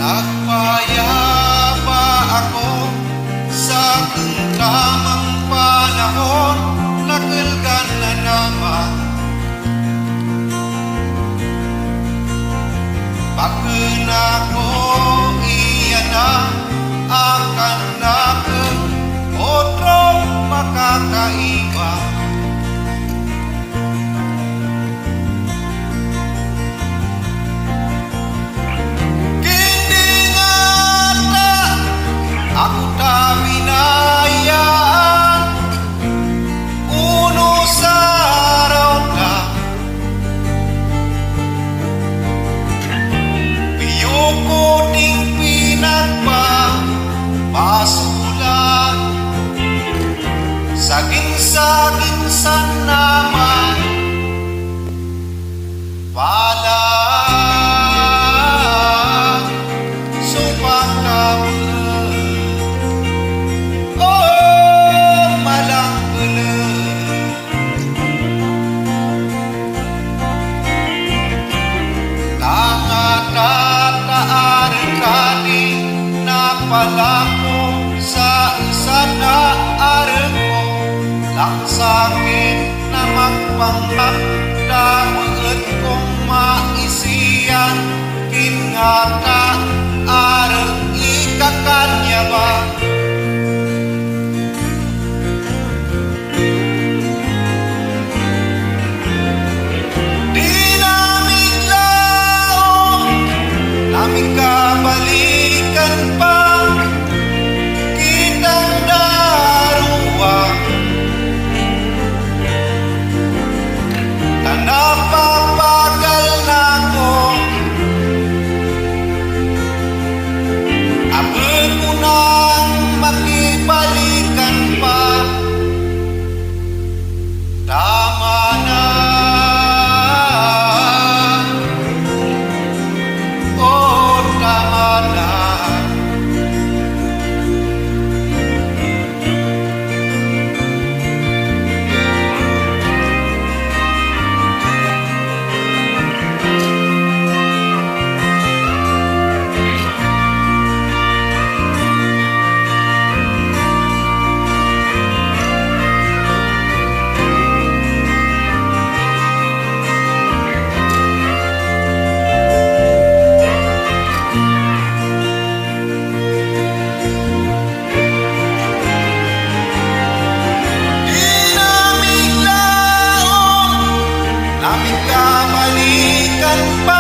Nagpayapa ako sa tamang panahon, nakalgan na naman. Bakit ako iyan na akan nakin otro makakaiba. Aku tak binayaan uno sa rauda piyoko ding pinagpapasulat saging-saging sa naman pala palako sa isa na areng ko lang sakit na magpanggap dapat kong maisiyan kinata areng ikakanya ba di namin laong namin kabalikan pa. Napapagal na ko, abot ko nang makibalikan pa. Tama na, oh tama na. Aming kabalikan pa.